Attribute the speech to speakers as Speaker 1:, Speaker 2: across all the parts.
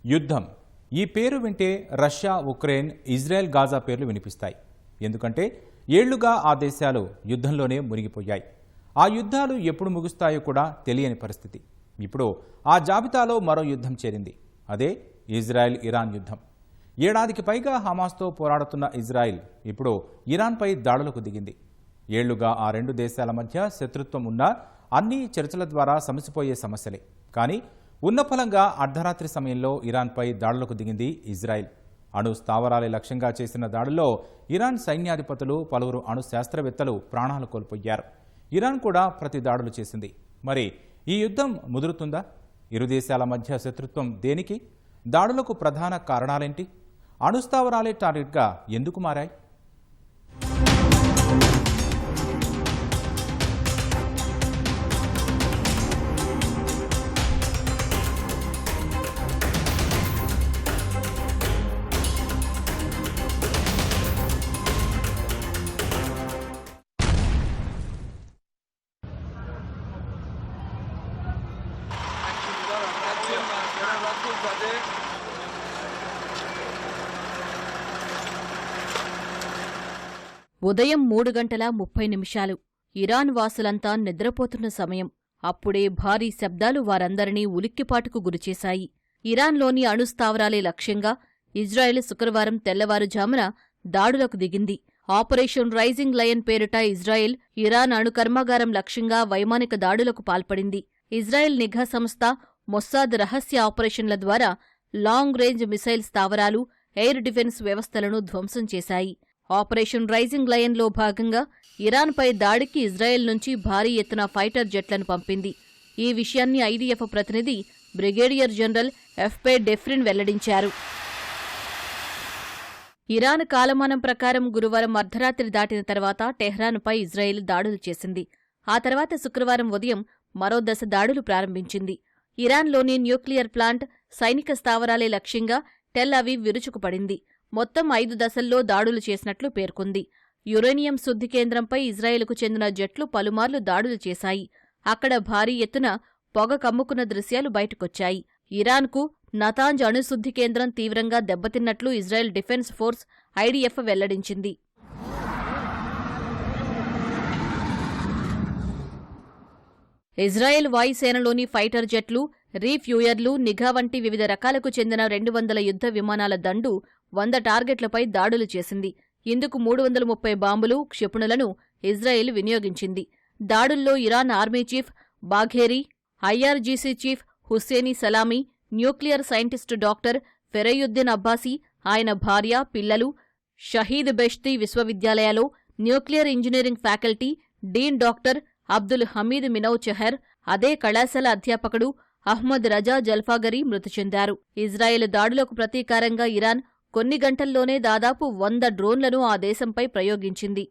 Speaker 1: యుద్ధం. ఈ పేరు వింటే రష్యా, ఉక్రెయిన్, ఇజ్రాయెల్, గాజా పేర్లు వినిపిస్తాయి. ఎందుకంటే ఏళ్లుగా ఆ దేశాలు యుద్ధంలోనే మునిగిపోయాయి. ఆ యుద్ధాలు ఎప్పుడు ముగుస్తాయో కూడా తెలియని పరిస్థితి. ఇప్పుడు ఆ జాబితాలో మరో యుద్ధం చేరింది. అదే ఇజ్రాయెల్ ఇరాన్ యుద్ధం. ఏడాదికి పైగా హమాస్తో పోరాడుతున్న ఇజ్రాయెల్ ఇప్పుడు ఇరాన్పై దాడులకు దిగింది. ఏళ్లుగా ఆ రెండు దేశాల మధ్య శత్రుత్వం ఉన్నా అన్ని చర్చల ద్వారా సమసిపోయే సమస్యలే. కానీ ఉన్నఫలంగా అర్ధరాత్రి సమయంలో ఇరాన్పై దాడులకు దిగింది ఇజ్రాయెల్. అణు స్థావరాలే లక్ష్యంగా చేసిన దాడుల్లో ఇరాన్ సైన్యాధిపతులు, పలువురు అణు శాస్త్రవేత్తలు ప్రాణాలు కోల్పోయారు. ఇరాన్ కూడా ప్రతి దాడులు చేసింది. మరి ఈ యుద్ధం ముదురుతుందా? ఇరు దేశాల మధ్య శత్రుత్వం దేనికి? దాడులకు ప్రధాన కారణాలేంటి? అణుస్థావరాలే టార్గెట్గా ఎందుకు మారాయి?
Speaker 2: ఉదయం 3:30 ఇరాన్ వాసులంతా నిద్రపోతున్న సమయం. అప్పుడే భారీ శబ్దాలు వారందరినీ ఉలిక్కిపాటుకు గురిచేశాయి. ఇరాన్లోని అణుస్థావరాలే లక్ష్యంగా ఇజ్రాయెల్ శుక్రవారం తెల్లవారుజామున దాడులకు దిగింది. ఆపరేషన్ రైజింగ్ లయన్ పేరిట ఇజ్రాయెల్ ఇరాన్ అణు కర్మాగారం లక్ష్యంగా వైమానిక దాడులకు పాల్పడింది. ఇజ్రాయెల్ నిఘా సంస్థ మొస్సాద్ రహస్య ఆపరేషన్ల ద్వారా లాంగ్ రేంజ్ మిసైల్ స్థావరాలు, ఎయిర్ డిఫెన్స్ వ్యవస్థలను ధ్వంసం చేశాయి. ఆపరేషన్ రైజింగ్ లయన్లో భాగంగా ఇరాన్పై దాడికి ఇజ్రాయెల్ నుంచి భారీ ఎత్తున ఫైటర్ జెట్లను పంపింది. ఈ విషయాన్ని ఐడిఎఫ్ ప్రతినిధి బ్రిగేడియర్ జనరల్ ఎఫ్పే డెఫ్రిన్ వెల్లడించారు. ఇరాన్ కాలమానం ప్రకారం గురువారం అర్ధరాత్రి దాటిన తర్వాత టెహ్రాన్పై ఇజ్రాయెల్ దాడులు చేసింది. ఆ తర్వాత శుక్రవారం ఉదయం మరో దశ దాడులు ప్రారంభించింది. ఇరాన్లోని న్యూక్లియర్ ప్లాంట్, సైనిక స్థావరాలే లక్ష్యంగా టెల్ అవీవ్ విరుచుకుపడింది. మొత్తం 5 దశల్లో దాడులు చేసినట్లు పేర్కొంది. యురేనియం శుద్ధి కేంద్రంపై ఇజ్రాయెల్కు చెందిన జట్లు పలుమార్లు దాడులు చేశాయి. అక్కడ భారీ ఎత్తున పొగ కమ్ముకున్న దృశ్యాలు బయటకొచ్చాయి. ఇరాన్కు నతాంజ్ అణుశుద్ధి కేంద్రం తీవ్రంగా దెబ్బతిన్నట్లు ఇజ్రాయెల్ డిఫెన్స్ ఫోర్స్ ఐడిఎఫ్ వెల్లడించింది. ఇజ్రాయెల్ వాయుసేనలోని ఫైటర్ జెట్లు, రీఫ్యూయర్లు, నిఘా వంటి వివిధ రకాలకు చెందిన 200 యుద్ధ విమానాల దండు 100 టార్గెట్లపై దాడులు చేసింది. ఇందుకు 330 బాంబులు, క్షిపణులను ఇజ్రాయెల్ వినియోగించింది. దాడుల్లో Iran army chief Bagheri, IRGC chief Hosseini Salami, nuclear scientist doctor Fereydoun Abbasi, ఆయన భార్య, పిల్లలు, షహీద్ బెష్తీ విశ్వవిద్యాలయాలో nuclear engineering faculty dean doctor Abdul Hamid Minouchehr, అదే కళాశాల అధ్యాపకుడు అహ్మద్ రజా జల్ఫాగరీ మృతి చెందారు. ఇజ్రాయెల్ దాడులకు ప్రతీకారంగా ఇరాన్ కొన్ని గంటల్లోనే దాదాపు 100 డ్రోన్లను ఆ దేశంపై ప్రయోగించింది.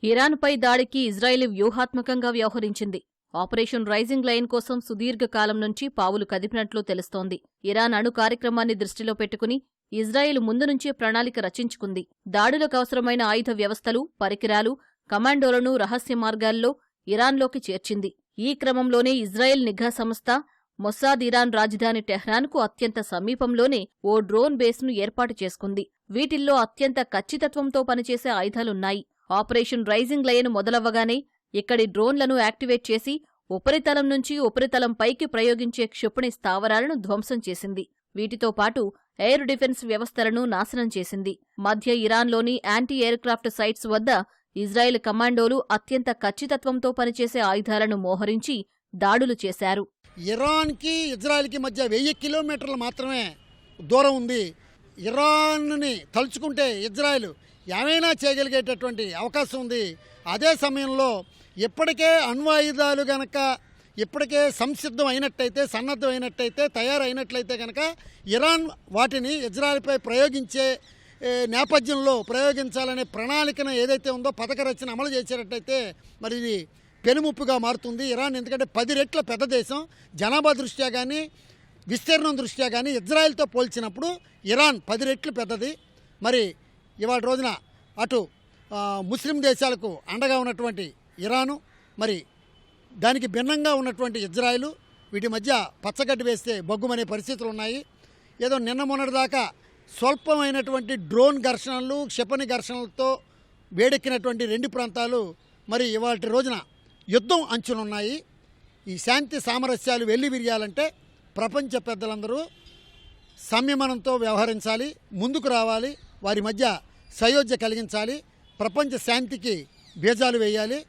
Speaker 2: ఇరాన్పై దాడికి ఇజ్రాయెల్ వ్యూహాత్మకంగా వ్యవహరించింది. ఆపరేషన్ రైజింగ్ లైన్ కోసం సుదీర్ఘకాలం నుంచి పావులు కదిపినట్లు తెలుస్తోంది. ఇరాన్ అణు కార్యక్రమాన్ని దృష్టిలో పెట్టుకుని ఇజ్రాయెల్ ముందు నుంచే ప్రణాళిక రచించుకుంది. దాడులకు అవసరమైన ఆయుధ వ్యవస్థలు, పరికరాలు, కమాండోలను రహస్య మార్గాల్లో ఇరాన్లోకి చేర్చింది. ఈ క్రమంలోనే ఇజ్రాయెల్ నిఘా సంస్థ మొస్సాద్ ఇరాన్ రాజధాని టెహ్రాన్కు అత్యంత సమీపంలోనే ఓ డ్రోన్ బేస్ను ఏర్పాటు చేసుకుంది. వీటిల్లో అత్యంత ఖచ్చితత్వంతో పనిచేసే ఆయుధాలున్నాయి. ఆపరేషన్ రైజింగ్ లయన్ మొదలవ్వగానే ఇక్కడి డ్రోన్లను యాక్టివేట్ చేసి ఉపరితలం నుంచి ఉపరితలం పైకి ప్రయోగించే క్షిపణి స్థావరాలను ధ్వంసం చేసింది. వీటితో పాటు ఎయిర్ డిఫెన్స్ వ్యవస్థలను నాశనం చేసింది. మధ్య ఇరాన్లోని యాంటీ ఎయిర్క్రాఫ్ట్ సైట్స్ వద్ద ఇజ్రాయెల్ కమాండోలు అత్యంత ఖచ్చితత్వంతో పనిచేసే ఆయుధాలను మోహరించి దాడులు చేశారు.
Speaker 3: ఇరాన్కి ఇజ్రాయెల్కి మధ్య 1000 కిలోమీటర్లు మాత్రమే దూరం ఉంది. ఇరాన్ని తలుచుకుంటే ఇజ్రాయెల్ ఏమైనా చేయగలిగేటటువంటి అవకాశం ఉంది. అదే సమయంలో ఇప్పటికే అణ్వాయుధాలు గనక ఇప్పటికే సంసిద్ధం అయినట్టయితే, సన్నద్ధం అయినట్టయితే, తయారైనట్లయితే కనుక ఇరాన్ వాటిని ఇజ్రాయెల్పై ప్రయోగించే నేపథ్యంలో ప్రయోగించాలనే ప్రణాళికను ఏదైతే ఉందో పథక రచన అమలు చేసేటట్టయితే మరి ఇది పెనుముప్పుగా మారుతుంది ఇరాన్. ఎందుకంటే 10 రెట్ల పెద్ద దేశం, జనాభా దృష్ట్యా కానీ విస్తీర్ణం దృష్ట్యా కానీ ఇజ్రాయెల్తో పోల్చినప్పుడు ఇరాన్ 10 రెట్లు పెద్దది. మరి ఇవాళ రోజున అటు ముస్లిం దేశాలకు అండగా ఉన్నటువంటి ఇరాను, మరి దానికి భిన్నంగా ఉన్నటువంటి ఇజ్రాయెలు, వీటి మధ్య పచ్చగడ్డి వేస్తే బొగ్గుమనే పరిస్థితులు ఉన్నాయి. ఏదో నిన్న మొన్నటిదాకా స్వల్పమైనటువంటి డ్రోన్ ఘర్షణలు, క్షిపణి ఘర్షణలతో వేడెక్కినటువంటి 2 ప్రాంతాలు మరి ఇవాళ రోజున యుద్ధం అంచునున్నాయి. ఈ శాంతి సామరస్యాలు వెళ్లి విరియాలంటే ప్రపంచ పెద్దలందరూ సంయమనంతో వ్యవహరించాలి, ముందుకు రావాలి, వారి మధ్య సయోధ్య కలిగించాలి, ప్రపంచ శాంతికి బీజాలు వేయాలి.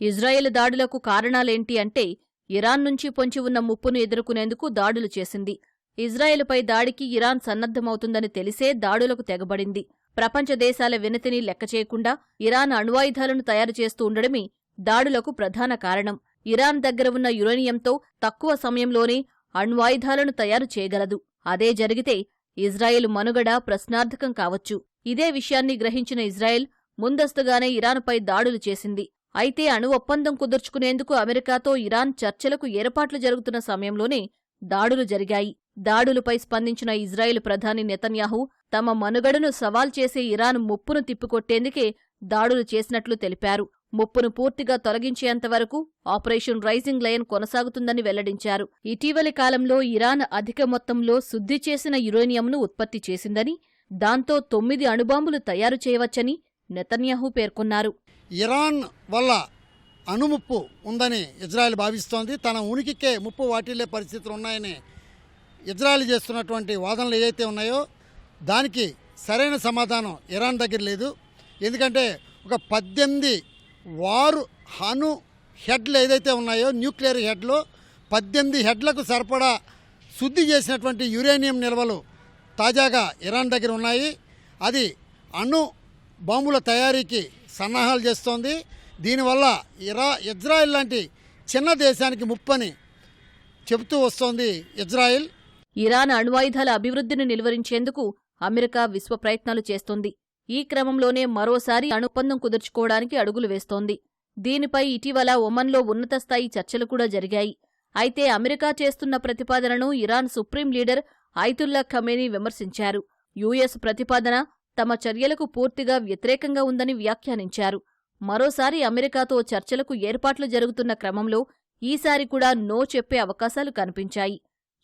Speaker 2: ఇజ్రాయెల్ దాడులకు కారణాలేంటి అంటే ఇరాన్ నుంచి పొంచి ఉన్న ముప్పును ఎదుర్కొనేందుకు దాడులు చేసింది. ఇజ్రాయెల్పై దాడికి ఇరాన్ సన్నద్ధమవుతుందని తెలిసే దాడులకు తెగబడింది. ప్రపంచ దేశాల వినతిని లెక్కచేయకుండా ఇరాన్ అణ్వాయుధాలను తయారు చేస్తూ ఉండడమే దాడులకు ప్రధాన కారణం. ఇరాన్ దగ్గర ఉన్న యురేనియంతో తక్కువ సమయంలోనే అణ్వాయుధాలను తయారు చేయగలదు. అదే జరిగితే ఇజ్రాయెల్ మనుగడ ప్రశ్నార్థకం కావచ్చు. ఇదే విషయాన్ని గ్రహించిన ఇజ్రాయెల్ ముందస్తుగానే ఇరాన్పై దాడులు చేసింది. అయితే అణు ఒప్పందం కుదుర్చుకునేందుకు అమెరికాతో ఇరాన్ చర్చలకు ఏర్పాట్లు జరుగుతున్న సమయంలోనే దాడులు జరిగాయి. దాడులపై స్పందించిన ఇజ్రాయెల్ ప్రధాని నెతన్యాహు తమ మనుగడను సవాల్ చేసే ఇరాన్ ముప్పును తిప్పికొట్టేందుకే దాడులు చేసినట్లు తెలిపారు. ముప్పును పూర్తిగా తొలగించేంతవరకు ఆపరేషన్ రైజింగ్ లయన్ కొనసాగుతుందని వెల్లడించారు. ఇటీవలి కాలంలో ఇరాన్ అధిక మొత్తంలో శుద్ధి చేసిన యురేనియంను ఉత్పత్తి చేసిందని, దాంతో 9 అణుబాంబులు తయారు చేయవచ్చని నెతన్యాహు పేర్కొన్నారు.
Speaker 3: ఇరాన్ వల్ల అణుముప్పు ఉందని ఇజ్రాయెల్ భావిస్తోంది. తన ఉనికికే ముప్పు వాటిల్లే పరిస్థితులు ఉన్నాయని ఇజ్రాయెల్ చేస్తున్నటువంటి వాదనలు ఏవైతే ఉన్నాయో దానికి సరైన సమాధానం ఇరాన్ దగ్గర లేదు. ఎందుకంటే ఒక 18 వారు అణు హెడ్లు ఏదైతే ఉన్నాయో, న్యూక్లియర్ హెడ్లు 18 హెడ్లకు సరిపడా శుద్ధి చేసినటువంటి యురేనియం నిల్వలు తాజాగా ఇరాన్ దగ్గర ఉన్నాయి. అది అణు బాంబుల తయారీకి సన్నాహాలు చేస్తోంది. దీనివల్ల ఇజ్రాయెల్ లాంటి చిన్న దేశానికి ముప్పని చెబుతూ వస్తోంది ఇజ్రాయెల్.
Speaker 2: ఇరాన్ అణ్వాయుధాల అభివృద్ధిని నిలువరించేందుకు అమెరికా విశ్వ ప్రయత్నాలు చేస్తోంది. ఈ క్రమంలోనే మరోసారి అణుఒప్పందం కుదుర్చుకోవడానికి అడుగులు వేస్తోంది. దీనిపై ఇటీవల ఒమన్లో ఉన్నతస్థాయి చర్చలు కూడా జరిగాయి. అయితే అమెరికా చేస్తున్న ప్రతిపాదనను Iran supreme leader Ayatollah Khamenei విమర్శించారు. యుఎస్ ప్రతిపాదన తమ చర్యలకు పూర్తిగా వ్యతిరేకంగా ఉందని వ్యాఖ్యానించారు. మరోసారి అమెరికాతో చర్చలకు ఏర్పాట్లు జరుగుతున్న క్రమంలో ఈసారి కూడా నో చెప్పే అవకాశాలు కనిపించాయి.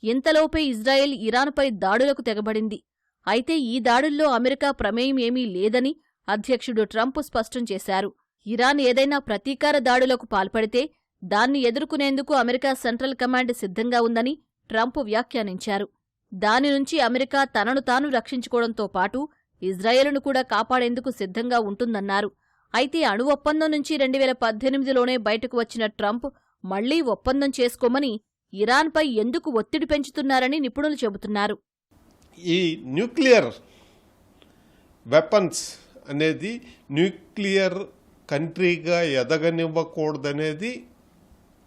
Speaker 2: ఇంతలోపే ఇజ్రాయెల్ ఇరాన్పై దాడులకు తెగబడింది. అయితే ఈ దాడుల్లో అమెరికా ప్రమేయం ఏమీ లేదని అధ్యక్షుడు ట్రంప్ స్పష్టం చేశారు. ఇరాన్ ఏదైనా ప్రతీకార దాడులకు పాల్పడితే దాన్ని ఎదుర్కొనేందుకు అమెరికా సెంట్రల్ కమాండ్ సిద్ధంగా ఉందని ట్రంప్ వ్యాఖ్యానించారు. దాని నుంచి అమెరికా తనను తాను రక్షించుకోవడంతో పాటు ఇజ్రాయెల్ను కూడా కాపాడేందుకు సిద్ధంగా ఉంటుందన్నారు. అయితే అణు ఒప్పందం నుంచి 2018లోనే బయటకు వచ్చిన ట్రంప్ మళ్లీ ఒప్పందం చేసుకోమని ఇరాన్పై ఎందుకు ఒత్తిడి పెంచుతున్నారని నిపుణులు చెబుతున్నారు.
Speaker 4: ఈ న్యూక్లియర్ వెపన్స్ అనేది న్యూక్లియర్ కంట్రీగా ఎదగనివ్వకూడదనేది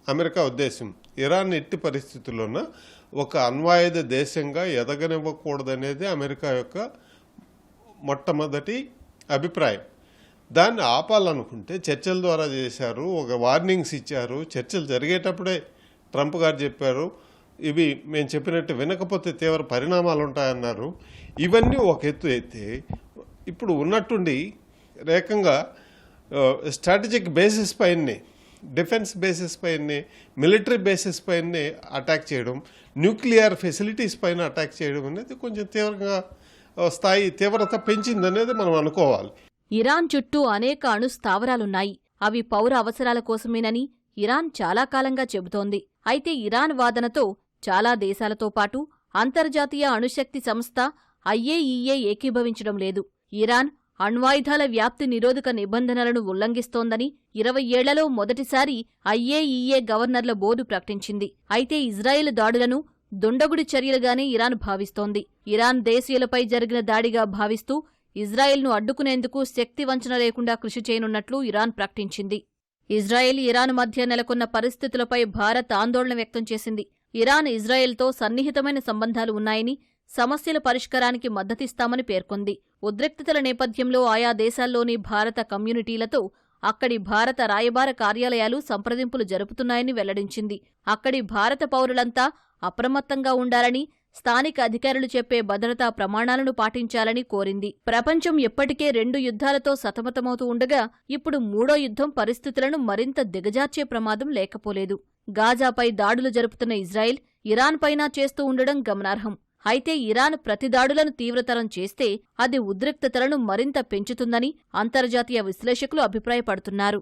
Speaker 4: అమెరికా ఉద్దేశం. ఇరాన్ ఎట్టి పరిస్థితుల్లోనూ ఒక అణ్వాయుధ దేశంగా ఎదగనివ్వకూడదనేది అమెరికా యొక్క మొట్టమొదటి అభిప్రాయం. దాన్ని ఆపాలనుకుంటే చర్చల ద్వారా చేశారు, ఒక వార్నింగ్స్ ఇచ్చారు. చర్చలు జరిగేటప్పుడే ట్రంప్ గారు చెప్పారు, ఇవి మేము చెప్పినట్టు వినకపోతే తీవ్ర పరిణామాలు ఉంటాయన్నారు. ఇవన్నీ ఒక ఎత్తు అయితే ఇప్పుడు ఉన్నట్టుండి ఏకంగా స్ట్రాటజిక్ బేసిస్ పైనే, డిఫెన్స్ బేసిస్ పైనే, మిలిటరీ బేసిస్ పైనే అటాక్ చేయడం, న్యూక్లియర్ ఫెసిలిటీస్ పైన అటాక్ చేయడం అనేది కొంచెం తీవ్రత పెంచిందనేది మనం అనుకోవాలి.
Speaker 2: ఇరాన్ చుట్టూ అనేక అణు స్థావరాలున్నాయి. అవి పౌర అవసరాల కోసమేనని ఇరాన్ చాలా కాలంగా చెబుతోంది. అయితే ఇరాన్ వాదనతో చాలా దేశాలతో పాటు అంతర్జాతీయ అణుశక్తి సంస్థ IAEA ఏకీభవించడం లేదు. ఇరాన్ అణ్వాయుధాల వ్యాప్తి నిరోధక నిబంధనలను ఉల్లంఘిస్తోందని 20 ఏళ్లలో మొదటిసారి IAEA గవర్నర్ల బోర్డు ప్రకటించింది. అయితే ఇజ్రాయెల్ దాడులను దుండగుడి చర్యలుగానే ఇరాన్ భావిస్తోంది. ఇరాన్ దేశీయులపై జరిగిన దాడిగా భావిస్తూ ఇజ్రాయెల్ను అడ్డుకునేందుకు శక్తి వంచన లేకుండా కృషి చేయనున్నట్లు ఇరాన్ ప్రకటించింది. ఇజ్రాయెల్ ఇరాన్ మధ్య నెలకొన్న పరిస్థితులపై భారత్ ఆందోళన వ్యక్తం చేసింది. ఇరాన్ ఇజ్రాయెల్తో సన్నిహితమైన సంబంధాలు ఉన్నాయని, సమస్యల పరిష్కారానికి మద్దతిస్తామని పేర్కొంది. ఉద్రిక్తతల నేపథ్యంలో ఆయా దేశాల్లోని భారత కమ్యూనిటీలతో అక్కడి భారత రాయబార కార్యాలయాలు సంప్రదింపులు జరుపుతున్నాయని వెల్లడించింది. అక్కడి భారత పౌరులంతా అప్రమత్తంగా ఉండాలని, స్థానిక అధికారులు చెప్పే భద్రతా ప్రమాణాలను పాటించాలని కోరింది. ప్రపంచం ఎప్పటికే 2 యుద్ధాలతో సతమతమవుతూ ఉండగా ఇప్పుడు 3వ యుద్ధం పరిస్థితులను మరింత దిగజార్చే ప్రమాదం లేకపోలేదు. గాజాపై దాడులు జరుపుతున్న ఇజ్రాయెల్ ఇరాన్ పైన చేస్తూ ఉండడం గమనార్హం. అయితే ఇరాన్ ప్రతిదాడులను తీవ్రతరం చేస్తే అది ఉద్రిక్తతలను మరింత పెంచుతుందని అంతర్జాతీయ విశ్లేషకులు అభిప్రాయపడుతున్నారు.